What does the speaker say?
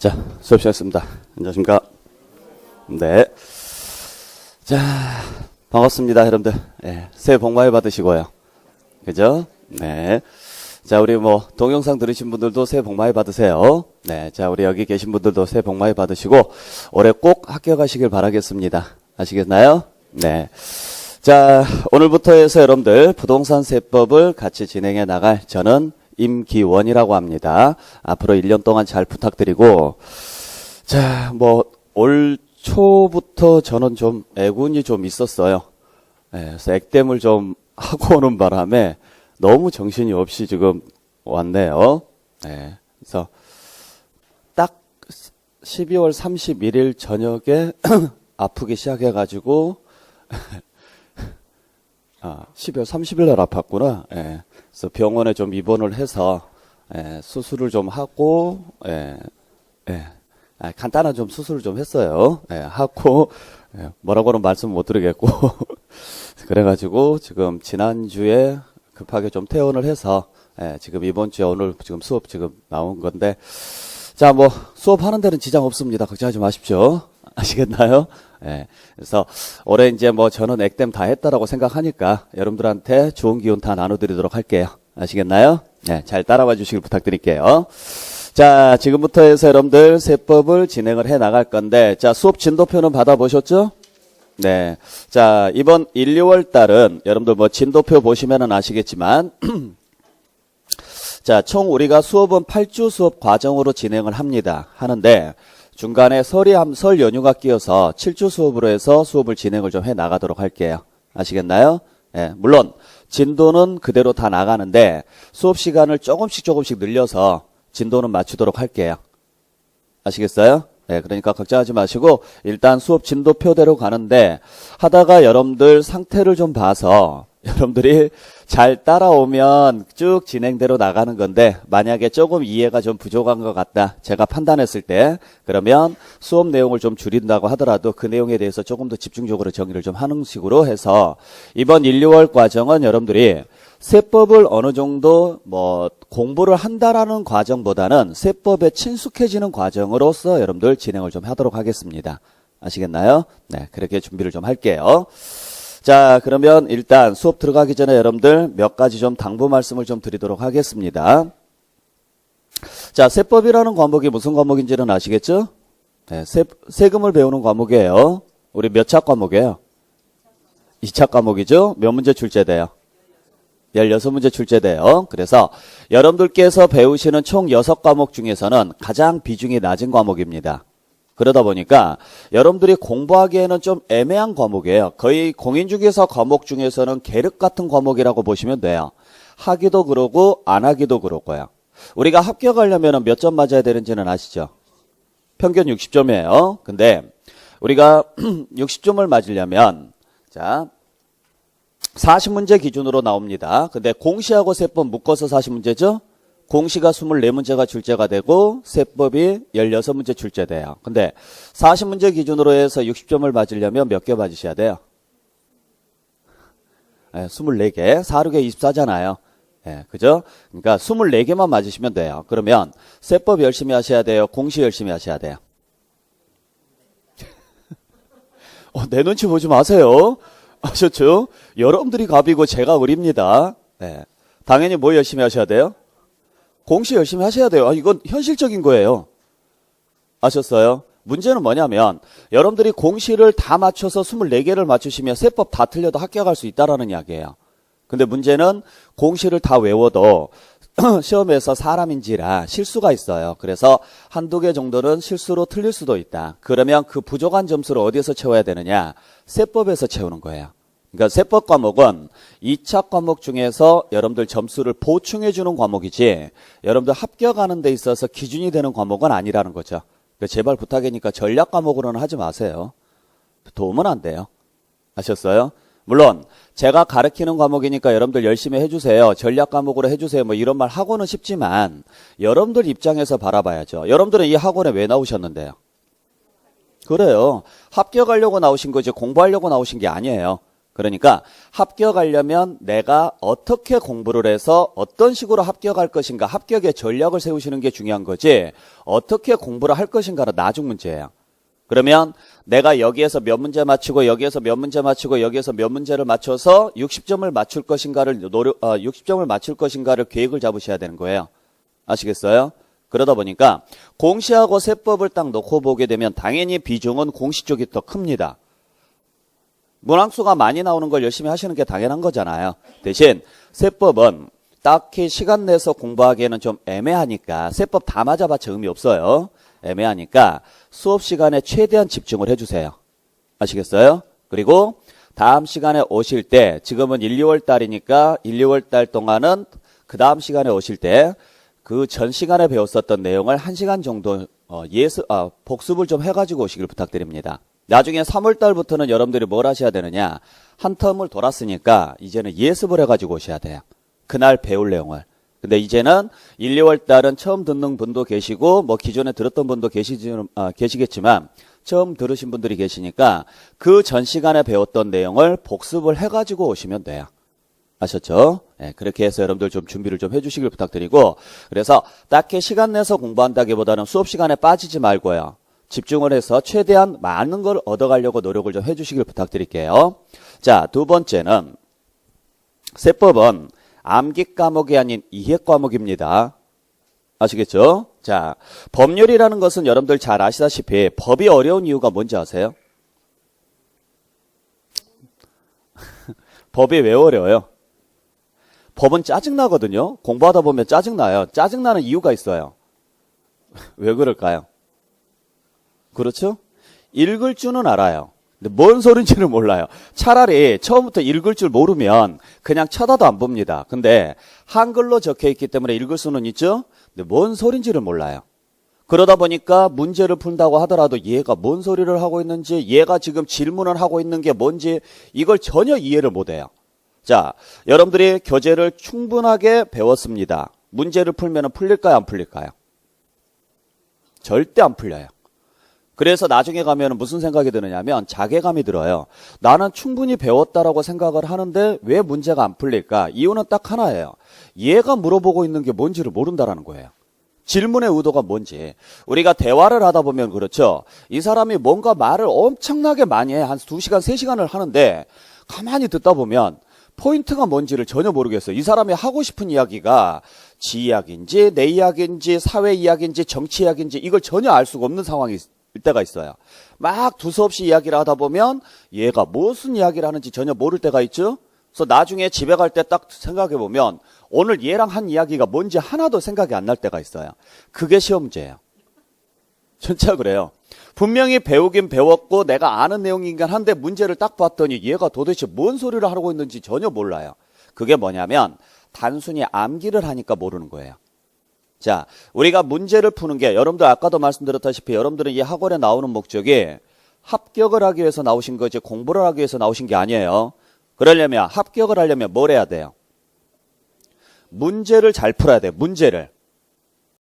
자, 수업 시작했습니다. 안녕하십니까? 네. 자, 반갑습니다, 여러분들. 네, 새해 복 많이 받으시고요. 그죠? 네. 자, 우리 동영상 들으신 분들도 새해 복 많이 받으세요. 네. 자, 우리 여기 계신 분들도 새해 복 많이 받으시고, 올해 꼭 합격하시길 바라겠습니다. 아시겠나요? 네. 자, 오늘부터 해서 여러분들 부동산 세법을 같이 진행해 나갈 저는 임기원이라고 합니다. 앞으로 1년 동안 잘 부탁드리고, 자, 올 초부터 저는 좀 애군이 좀 있었어요. 네, 그래서 액땜을 좀 하고 오는 바람에 너무 정신이 없이 지금 왔네요. 네, 그래서 딱 12월 31일 저녁에 아프기 시작해가지고 12월 30일 날 아팠구나. 예. 그래서 병원에 좀 입원을 해서 수술을 좀 하고 간단한 좀 수술을 좀 했어요. 하고 뭐라고는 말씀 못 드리겠고 그래가지고 지금 지난주에 급하게 좀 퇴원을 해서 지금 이번 주에 오늘 지금 수업 지금 나온 건데, 자, 수업하는 데는 지장 없습니다. 걱정하지 마십시오. 아시겠나요? 그래서 올해 이제 저는 액땜 다 했다라고 생각하니까 여러분들한테 좋은 기운 다 나눠드리도록 할게요. 아시겠나요? 잘 따라와 주시길 부탁드릴게요. 자, 지금부터 해서 여러분들 세법을 진행을 해 나갈 건데, 자, 수업 진도표는 받아보셨죠? 네. 자, 이번 1, 2월 달은 여러분들 진도표 보시면은 아시겠지만, 자, 총 우리가 수업은 8주 수업 과정으로 진행을 하는데, 중간에 설 연휴가 끼어서 7주 수업으로 해서 수업을 진행을 좀 해 나가도록 할게요. 아시겠나요? 물론 진도는 그대로 다 나가는데 수업 시간을 조금씩 늘려서 진도는 맞추도록 할게요. 아시겠어요? 그러니까 걱정하지 마시고 일단 수업 진도표대로 가는데, 하다가 여러분들 상태를 좀 봐서 여러분들이 잘 따라오면 쭉 진행대로 나가는 건데, 만약에 조금 이해가 좀 부족한 것 같다, 제가 판단했을 때, 그러면 수업 내용을 좀 줄인다고 하더라도 그 내용에 대해서 조금 더 집중적으로 정의를 좀 하는 식으로 해서, 이번 1, 2월 과정은 여러분들이 세법을 어느 정도 공부를 한다라는 과정보다는 세법에 친숙해지는 과정으로서 여러분들 진행을 좀 하도록 하겠습니다. 아시겠나요? 네, 그렇게 준비를 좀 할게요. 자, 그러면 일단 수업 들어가기 전에 여러분들 몇 가지 좀 당부 말씀을 좀 드리도록 하겠습니다. 자, 세법이라는 과목이 무슨 과목인지는 아시겠죠? 네, 세금을 배우는 과목이에요. 우리 몇 차 과목이에요? 2차 과목이죠? 몇 문제 출제돼요? 16문제 출제돼요. 그래서 여러분들께서 배우시는 총 6과목 중에서는 가장 비중이 낮은 과목입니다. 그러다 보니까 여러분들이 공부하기에는 좀 애매한 과목이에요. 거의 공인중개사 과목 중에서는 계륵 같은 과목이라고 보시면 돼요. 하기도 그러고 안 하기도 그러고요. 우리가 합격하려면 몇 점 맞아야 되는지는 아시죠? 평균 60점이에요. 근데 우리가 60점을 맞으려면, 자, 40문제 기준으로 나옵니다. 근데 공시하고 세법 묶어서 40문제죠? 공시가 24문제가 출제가 되고 세법이 16문제 출제돼요. 근데 40문제 기준으로 해서 60점을 맞으려면 몇 개 맞으셔야 돼요? 24개. 4, 6에 24잖아요. 그죠? 그러니까 24개만 맞으시면 돼요. 그러면 세법 열심히 하셔야 돼요? 공시 열심히 하셔야 돼요? 내 눈치 보지 마세요. 아셨죠? 여러분들이 갑이고 제가 을입니다. 당연히 뭐 열심히 하셔야 돼요? 공시 열심히 하셔야 돼요. 이건 현실적인 거예요. 아셨어요? 문제는 뭐냐면 여러분들이 공시를 다 맞춰서 24개를 맞추시면 세법 다 틀려도 합격할 수 있다라는 이야기예요. 근데 문제는 공시를 다 외워도 시험에서 사람인지라 실수가 있어요. 그래서 한두 개 정도는 실수로 틀릴 수도 있다. 그러면 그 부족한 점수를 어디에서 채워야 되느냐? 세법에서 채우는 거예요. 그러니까 세법 과목은 2차 과목 중에서 여러분들 점수를 보충해 주는 과목이지 여러분들 합격하는 데 있어서 기준이 되는 과목은 아니라는 거죠. 그러니까 제발 부탁이니까 전략 과목으로는 하지 마세요. 도움은 안 돼요. 아셨어요? 물론 제가 가르치는 과목이니까 여러분들 열심히 해주세요. 전략 과목으로 해주세요. 이런 말 하고는 싶지만 여러분들 입장에서 바라봐야죠. 여러분들은 이 학원에 왜 나오셨는데요? 그래요. 합격하려고 나오신 거지 공부하려고 나오신 게 아니에요. 그러니까 합격하려면 내가 어떻게 공부를 해서 어떤 식으로 합격할 것인가, 합격의 전략을 세우시는 게 중요한 거지 어떻게 공부를 할 것인가는 나중 문제예요. 그러면 내가 여기에서 몇 문제 맞추고 여기에서 몇 문제 맞추고 여기에서 몇 문제를 맞춰서 60점을 맞출 것인가를 60점을 맞출 것인가를 계획을 잡으셔야 되는 거예요. 아시겠어요? 그러다 보니까 공시하고 세법을 딱 놓고 보게 되면 당연히 비중은 공시 쪽이 더 큽니다. 문항수가 많이 나오는 걸 열심히 하시는 게 당연한 거잖아요. 대신 세법은 딱히 시간 내서 공부하기에는 좀 애매하니까 세법 다 맞아봤자 의미 없어요. 애매하니까 수업 시간에 최대한 집중을 해주세요. 아시겠어요? 그리고 다음 시간에 오실 때 지금은 1, 2월 달이니까 1, 2월 달 동안은 그 다음 시간에 오실 때 그 전 시간에 배웠었던 내용을 1시간 정도 복습을 좀 해가지고 오시길 부탁드립니다. 나중에 3월 달부터는 여러분들이 뭘 하셔야 되느냐, 한 텀을 돌았으니까 이제는 예습을 해가지고 오셔야 돼요. 그날 배울 내용을. 근데 이제는 1, 2월 달은 처음 듣는 분도 계시고 뭐 기존에 들었던 분도 계시겠지만 처음 들으신 분들이 계시니까 그 전 시간에 배웠던 내용을 복습을 해가지고 오시면 돼요. 아셨죠? 네, 그렇게 해서 여러분들 좀 준비를 좀 해주시길 부탁드리고, 그래서 딱히 시간 내서 공부한다기보다는 수업 시간에 빠지지 말고요. 집중을 해서 최대한 많은 걸 얻어가려고 노력을 좀 해주시길 부탁드릴게요. 자, 두 번째는 세법은 암기 과목이 아닌 이해 과목입니다. 아시겠죠? 자, 법률이라는 것은 여러분들 잘 아시다시피 법이 어려운 이유가 뭔지 아세요? 법이 왜 어려워요? 법은 짜증나거든요. 공부하다 보면 짜증나요. 짜증나는 이유가 있어요. 왜 그럴까요? 그렇죠? 읽을 줄은 알아요. 근데 뭔 소린지는 몰라요. 차라리 처음부터 읽을 줄 모르면 그냥 쳐다도 안 봅니다. 근데 한글로 적혀 있기 때문에 읽을 수는 있죠. 근데 뭔 소린지를 몰라요. 그러다 보니까 문제를 푼다고 하더라도 얘가 뭔 소리를 하고 있는지, 얘가 지금 질문을 하고 있는 게 뭔지 이걸 전혀 이해를 못해요. 자, 여러분들이 교재를 충분하게 배웠습니다. 문제를 풀면 풀릴까요? 안 풀릴까요? 절대 안 풀려요. 그래서 나중에 가면 무슨 생각이 드느냐면 자괴감이 들어요. 나는 충분히 배웠다라고 생각을 하는데 왜 문제가 안 풀릴까? 이유는 딱 하나예요. 얘가 물어보고 있는 게 뭔지를 모른다라는 거예요. 질문의 의도가 뭔지. 우리가 대화를 하다 보면 그렇죠. 이 사람이 뭔가 말을 엄청나게 많이 해. 한 2시간, 3시간을 하는데 가만히 듣다 보면 포인트가 뭔지를 전혀 모르겠어요. 이 사람이 하고 싶은 이야기가 지 이야기인지 내 이야기인지 사회 이야기인지 정치 이야기인지 이걸 전혀 알 수가 없는 상황일 때가 있어요. 막 두서없이 이야기를 하다 보면 얘가 무슨 이야기를 하는지 전혀 모를 때가 있죠. 그래서 나중에 집에 갈 때 딱 생각해 보면 오늘 얘랑 한 이야기가 뭔지 하나도 생각이 안 날 때가 있어요. 그게 시험 문제예요. 진짜 그래요. 분명히 배우긴 배웠고 내가 아는 내용이긴 한데 문제를 딱 봤더니 얘가 도대체 뭔 소리를 하고 있는지 전혀 몰라요. 그게 뭐냐면 단순히 암기를 하니까 모르는 거예요. 자, 우리가 문제를 푸는 게 여러분들 아까도 말씀드렸다시피 여러분들은 이 학원에 나오는 목적이 합격을 하기 위해서 나오신 거지 공부를 하기 위해서 나오신 게 아니에요. 그러려면 합격을 하려면 뭘 해야 돼요? 문제를 잘 풀어야 돼요. 문제를.